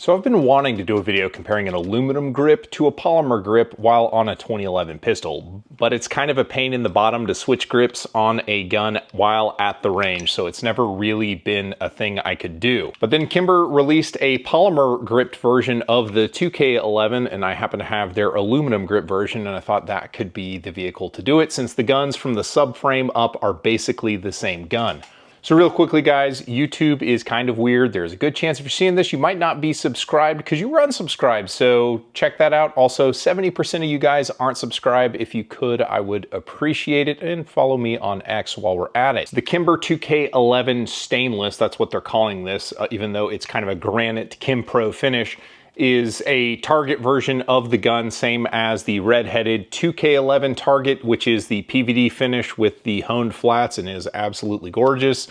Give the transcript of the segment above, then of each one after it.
So I've been wanting to do a video comparing an aluminum grip to a polymer grip while on a 2011 pistol, but it's kind of a pain in the bottom to switch grips on a gun while at the range, so it's never really been a thing I could do. But then Kimber released a polymer gripped version of the 2k11, and I happen to have their aluminum grip version, and I thought that could be the vehicle to do it since the guns from the subframe up are basically the same gun. So real quickly guys, YouTube is kind of weird. There's a good chance if you're seeing this, you might not be subscribed because you were unsubscribed. So check that out. Also, 70% of you guys aren't subscribed. If you could, I would appreciate it, and follow me on X while we're at it. The Kimber 2k11 stainless, that's what they're calling this, even though it's kind of a granite Kim Pro finish, is a target version of the gun, same as the red-headed 2k11 target, which is the PVD finish with the honed flats and is absolutely gorgeous.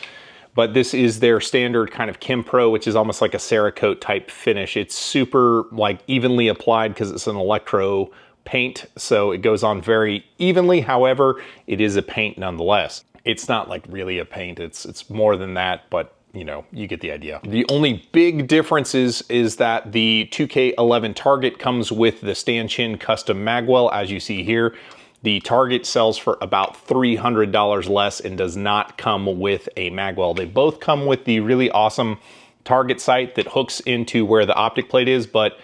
But this is their standard kind of Kim Pro, which is almost like a Cerakote type finish. It's super like evenly applied because it's an electro paint, so it goes on very evenly. However, it is a paint nonetheless. It's not like really a paint, it's more than that, but you know, you get the idea. The only big difference is that the 2k11 target comes with the stanchion custom magwell, as you see here. The target sells for about $300 less and does not come with a magwell. They both come with the really awesome target sight that hooks into where the optic plate is, but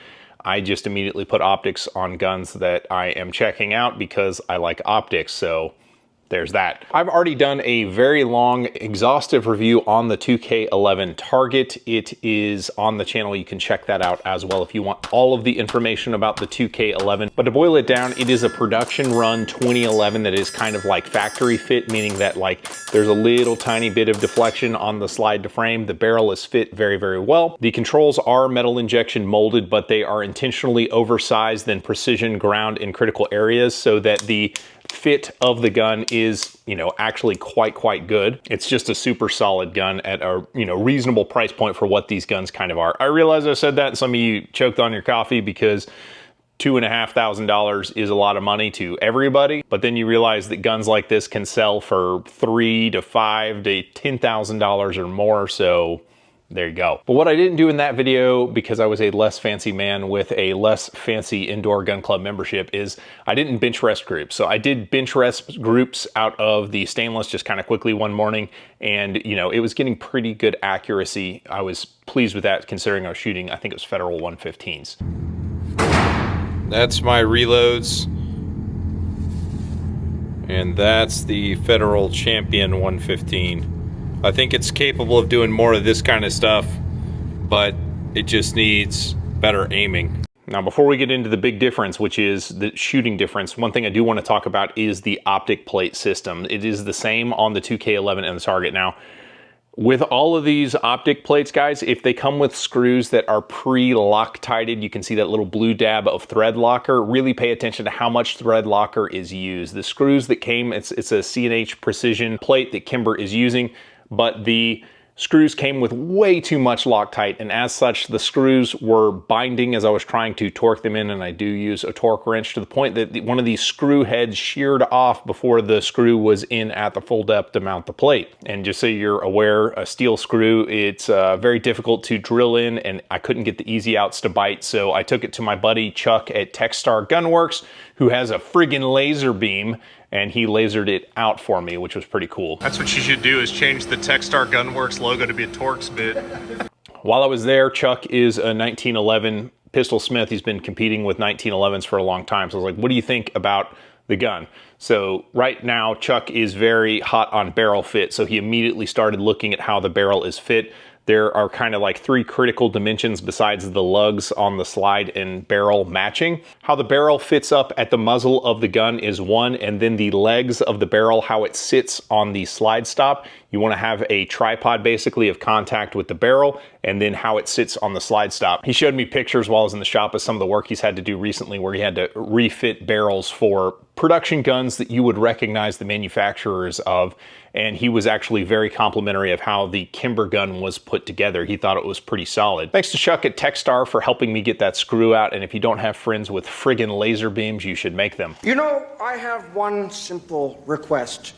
I just immediately put optics on guns that I am checking out because I like optics, so there's that. I've already done a very long, exhaustive review on the 2k11 target. It is on the channel. You can check that out as well if you want all of the information about the 2k11. But to boil it down, it is a production run 2011 that is kind of like factory fit, meaning that like there's a little tiny bit of deflection on the slide to frame. The barrel is fit very, very well. The controls are metal injection molded, but they are intentionally oversized and precision ground in critical areas so that the fit of the gun is, you know, actually quite good. It's just a super solid gun at a, you know, reasonable price point for what these guns kind of are. I realize I said that and some of you choked on your coffee because $2,500 is a lot of money to everybody, but then you realize that guns like this can sell for $3,000 to $5,000 to $10,000 or more, so there you go. But what I didn't do in that video, because I was a less fancy man with a less fancy indoor gun club membership, is I didn't bench rest groups. So I did bench rest groups out of the stainless just kind of quickly one morning, and you know, it was getting pretty good accuracy. I was pleased with that considering I was shooting, I think it was Federal 115s. That's my reloads. And that's the Federal Champion 115. I think it's capable of doing more of this kind of stuff, but it just needs better aiming. Now, before we get into the big difference, which is the shooting difference, one thing I do want to talk about is the optic plate system. It is the same on the 2k11 and the target. Now, with all of these optic plates, guys, if they come with screws that are pre-Loctited, you can see that little blue dab of thread locker. Really pay attention to how much thread locker is used. The screws that came, it's a C&H precision plate that Kimber is using, but the screws came with way too much Loctite, and as such, the screws were binding as I was trying to torque them in, and I do use a torque wrench to the point that one of these screw heads sheared off before the screw was in at the full depth to mount the plate. And just so you're aware, a steel screw, it's very difficult to drill in, and I couldn't get the easy outs to bite, so I took it to my buddy Chuck at Techstar Gunworks, who has a friggin' laser beam, and he lasered it out for me, which was pretty cool. That's what you should do, is change the Techstar Gunworks logo to be a Torx bit. While I was there, Chuck is a 1911 pistol smith. He's been competing with 1911s for a long time. So I was like, what do you think about the gun? So right now, Chuck is very hot on barrel fit. So he immediately started looking at how the barrel is fit. There are kind of like three critical dimensions besides the lugs on the slide and barrel matching. How the barrel fits up at the muzzle of the gun is one, and then the legs of the barrel, how it sits on the slide stop. You want to have a tripod basically of contact with the barrel, and then how it sits on the slide stop. He showed me pictures while I was in the shop of some of the work he's had to do recently where he had to refit barrels for production guns that you would recognize the manufacturers of, and he was actually very complimentary of how the Kimber gun was put together. He thought it was pretty solid. Thanks to Chuck at Techstar for helping me get that screw out, and if you don't have friends with friggin' laser beams, you should make them. You know, I have one simple request,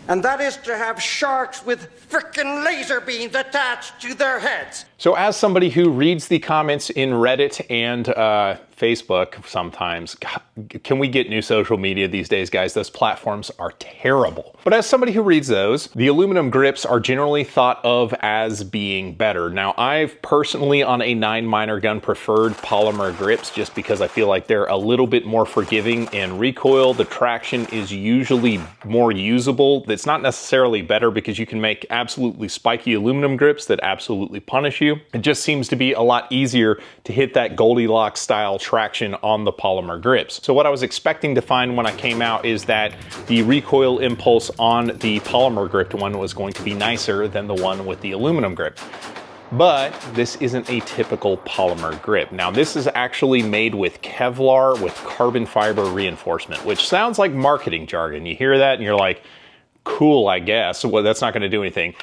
and that is to have sharks with frickin' laser beams attached to their heads. So as somebody who reads the comments in Reddit and Facebook sometimes, God, can we get new social media these days, guys? Those platforms are terrible. But as somebody who reads those, the aluminum grips are generally thought of as being better. Now, I've personally on a 9mm gun preferred polymer grips just because I feel like they're a little bit more forgiving in recoil. The traction is usually more usable. It's not necessarily better because you can make absolutely spiky aluminum grips that absolutely punish you. It just seems to be a lot easier to hit that Goldilocks style traction on the polymer grips. So what I was expecting to find when I came out is that the recoil impulse on the polymer gripped one was going to be nicer than the one with the aluminum grip. But this isn't a typical polymer grip. Now this is actually made with Kevlar with carbon fiber reinforcement, which sounds like marketing jargon. You hear that and you're like, cool, I guess. Well, that's not gonna do anything.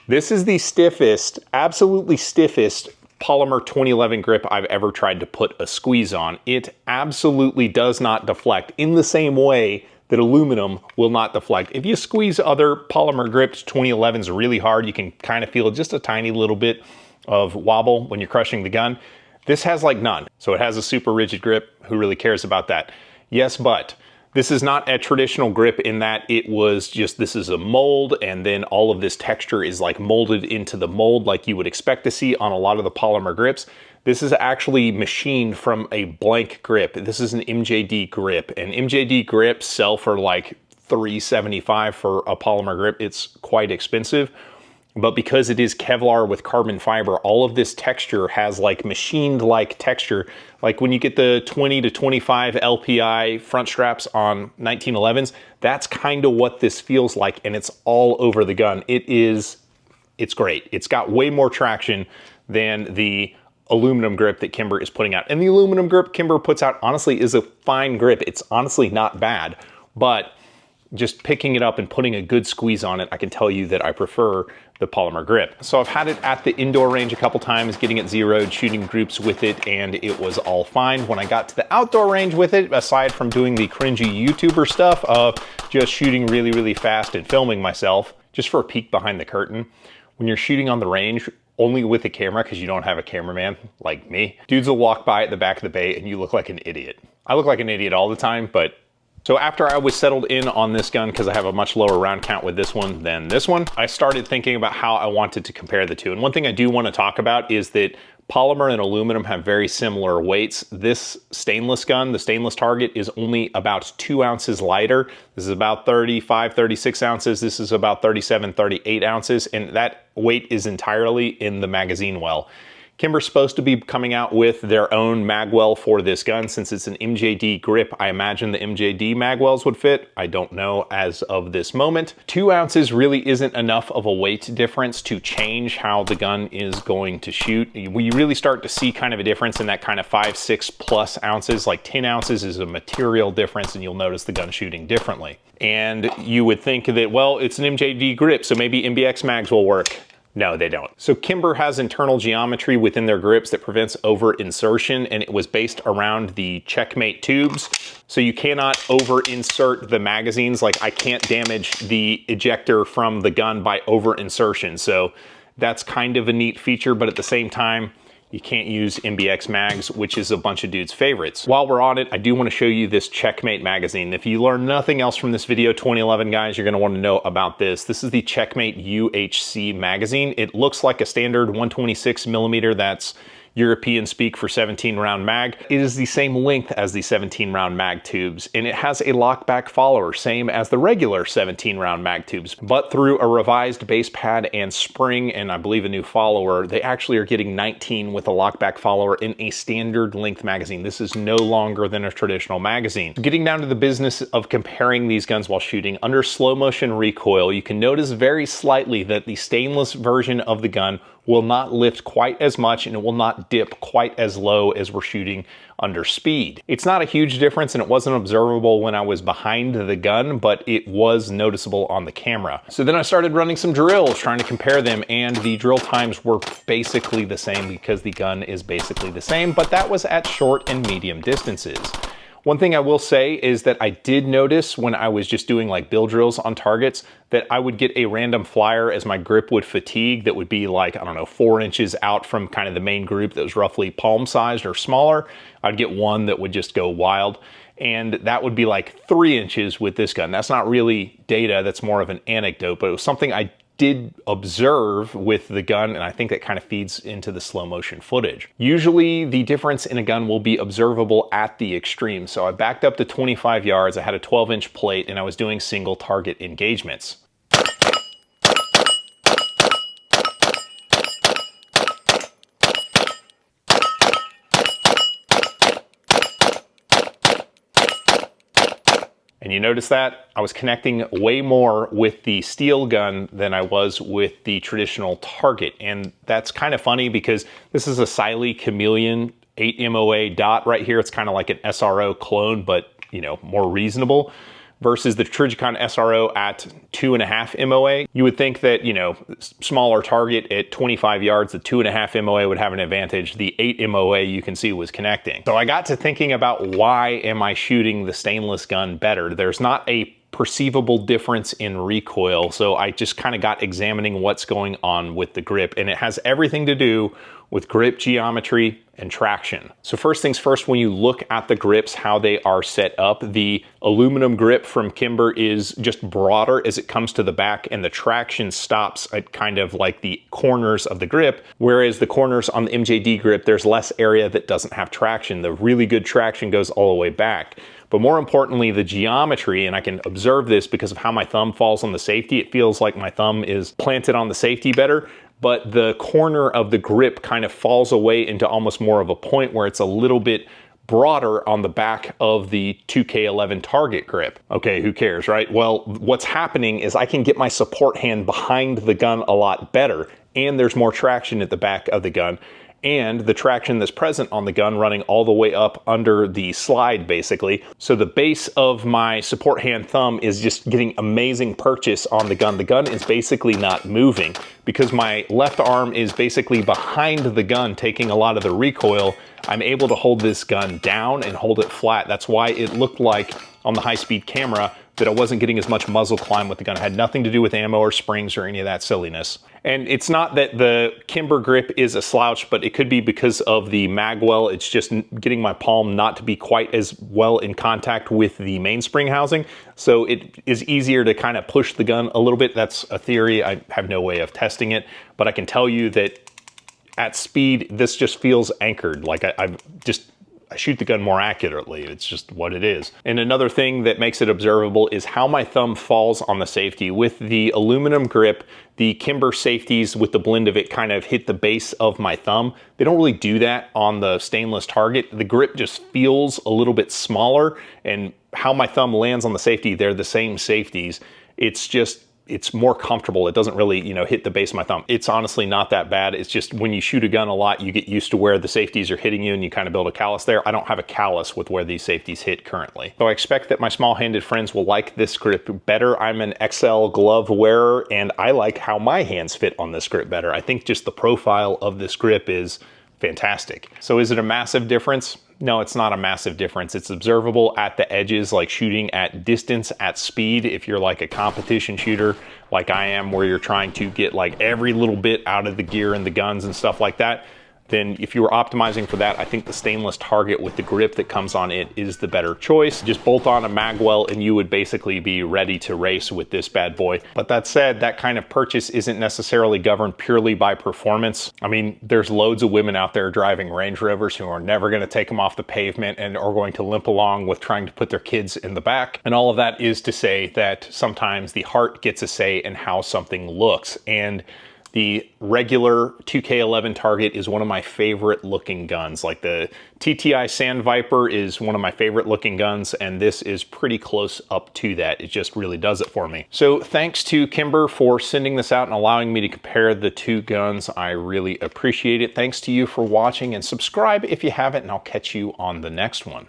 This is the stiffest, absolutely stiffest Polymer 2011 grip I've ever tried to put a squeeze on. It absolutely does not deflect in the same way that aluminum will not deflect. If you squeeze other polymer grips, 2011s really hard, you can kind of feel just a tiny little bit of wobble when you're crushing the gun. This has like none. So it has a super rigid grip. Who really cares about that? Yes, but this is not a traditional grip in that it was just, this is a mold and then all of this texture is like molded into the mold like you would expect to see on a lot of the polymer grips. This is actually machined from a blank grip. This is an MJD grip, and MJD grips sell for like $375 for a polymer grip. It's quite expensive. But because it is Kevlar with carbon fiber, all of this texture has like machined like texture. Like when you get the 20 to 25 LPI front straps on 1911s, that's kind of what this feels like, and it's all over the gun. It's great. It's got way more traction than the aluminum grip that Kimber is putting out. And the aluminum grip Kimber puts out honestly is a fine grip. It's honestly not bad, but just picking it up and putting a good squeeze on it, I can tell you that I prefer the polymer grip. So I've had it at the indoor range a couple times, getting it zeroed, shooting groups with it, and it was all fine. When I got to the outdoor range with it, aside from doing the cringy YouTuber stuff of just shooting really, really fast and filming myself, just for a peek behind the curtain, when you're shooting on the range, only with a camera because you don't have a cameraman like me, dudes will walk by at the back of the bay and you look like an idiot. I look like an idiot all the time, but so after I was settled in on this gun, because I have a much lower round count with this one than this one, I started thinking about how I wanted to compare the two. And one thing I do want to talk about is that polymer and aluminum have very similar weights. This stainless gun, the stainless target, is only about 2 ounces lighter. This is about 35, 36 ounces. This is about 37, 38 ounces. And that weight is entirely in the magazine well. Kimber's supposed to be coming out with their own magwell for this gun. Since it's an MJD grip, I imagine the MJD magwells would fit. I don't know as of this moment. 2 ounces really isn't enough of a weight difference to change how the gun is going to shoot. We really start to see kind of a difference in that kind of 5, 6 plus ounces. Like 10 ounces is a material difference, and you'll notice the gun shooting differently. And you would think that, well, it's an MJD grip, so maybe MBX mags will work. No, they don't. So Kimber has internal geometry within their grips that prevents over insertion, and it was based around the checkmate tubes. So you cannot over insert the magazines. Like I can't damage the ejector from the gun by over insertion. So that's kind of a neat feature, but at the same time, you can't use MBX mags, which is a bunch of dudes' favorites. While we're on it, I do want to show you this Checkmate magazine. If you learn nothing else from this video, 2011 guys, you're going to want to know about this. This is the Checkmate UHC magazine. It looks like a standard 126mm. That's European speak for 17-round mag. It is the same length as the 17-round mag tubes, and it has a lockback follower, same as the regular 17-round mag tubes. But through a revised base pad and spring, and I believe a new follower, they actually are getting 19 with a lockback follower in a standard length magazine. This is no longer than a traditional magazine. Getting down to the business of comparing these guns while shooting, under slow motion recoil, you can notice very slightly that the stainless version of the gun will not lift quite as much, and it will not dip quite as low as we're shooting under speed. It's not a huge difference, and it wasn't observable when I was behind the gun, but it was noticeable on the camera. So then I started running some drills, trying to compare them, and the drill times were basically the same because the gun is basically the same, but that was at short and medium distances. One thing I will say is that I did notice when I was just doing like bill drills on targets that I would get a random flyer as my grip would fatigue that would be like, I don't know, 4 inches out from kind of the main group that was roughly palm sized or smaller. I'd get one that would just go wild. And that would be like 3 inches with this gun. That's not really data, that's more of an anecdote, but it was something I did observe with the gun, and I think that kind of feeds into the slow motion footage. Usually the difference in a gun will be observable at the extreme. So I backed up to 25 yards, I had a 12-inch plate, and I was doing single target engagements. And you notice that I was connecting way more with the steel gun than I was with the traditional target. And that's kind of funny because this is a Cyelee Chameleon 8 MOA dot right here. It's kind of like an SRO clone, but you know, more reasonable. Versus the Trijicon SRO at 2.5 MOA. You would think that, you know, smaller target at 25 yards, the 2.5 MOA would have an advantage. The 8 MOA you can see was connecting. So I got to thinking about why am I shooting the stainless gun better? There's not a perceivable difference in recoil. So I just kind of got examining what's going on with the grip, and it has everything to do with grip geometry and traction. So first things first, when you look at the grips, how they are set up, the aluminum grip from Kimber is just broader as it comes to the back, and the traction stops at kind of like the corners of the grip, whereas the corners on the MJD grip, there's less area that doesn't have traction. The really good traction goes all the way back. But more importantly, the geometry, and I can observe this because of how my thumb falls on the safety, it feels like my thumb is planted on the safety better, but the corner of the grip kind of falls away into almost more of a point where it's a little bit broader on the back of the 2k11 target grip. Okay, who cares, right? Well, what's happening is I can get my support hand behind the gun a lot better, and there's more traction at the back of the gun. And the traction that's present on the gun running all the way up under the slide, basically. So the base of my support hand thumb is just getting amazing purchase on the gun. The gun is basically not moving because my left arm is basically behind the gun taking a lot of the recoil. I'm able to hold this gun down and hold it flat. That's why it looked like on the high-speed camera that I wasn't getting as much muzzle climb with the gun. It had nothing to do with ammo or springs or any of that silliness. And it's not that the Kimber grip is a slouch, but it could be because of the magwell. It's just getting my palm not to be quite as well in contact with the mainspring housing. So it is easier to kind of push the gun a little bit. That's a theory. I have no way of testing it, but I can tell you that at speed, this just feels anchored. Like I shoot the gun more accurately. It's just what it is. And another thing that makes it observable is how my thumb falls on the safety. With the aluminum grip, the Kimber safeties with the blend of it kind of hit the base of my thumb. They don't really do that on the stainless target. The grip just feels a little bit smaller, and how my thumb lands on the safety, they're the same safeties. It's more comfortable. It doesn't really, you know, hit the base of my thumb. It's honestly not that bad. It's just when you shoot a gun a lot, you get used to where the safeties are hitting you and you kind of build a callus there. I don't have a callus with where these safeties hit currently. So I expect that my small-handed friends will like this grip better. I'm an XL glove wearer and I like how my hands fit on this grip better. I think just the profile of this grip is fantastic. So is it a massive difference? No, it's not a massive difference. It's observable at the edges, like shooting at distance, at speed. If you're like a competition shooter, like I am, where you're trying to get like every little bit out of the gear and the guns and stuff like that, then if you were optimizing for that, I think the stainless target with the grip that comes on it is the better choice. Just bolt on a magwell and you would basically be ready to race with this bad boy. But that said, that kind of purchase isn't necessarily governed purely by performance. I mean, there's loads of women out there driving Range Rovers who are never going to take them off the pavement and are going to limp along with trying to put their kids in the back. And all of that is to say that sometimes the heart gets a say in how something looks. And the regular 2k11 target is one of my favorite looking guns. Like the TTI Sand Viper is one of my favorite looking guns, and this is pretty close up to that. It just really does it for me. So thanks to Kimber for sending this out and allowing me to compare the two guns. I really appreciate it. Thanks to you for watching, and subscribe if you haven't, and I'll catch you on the next one.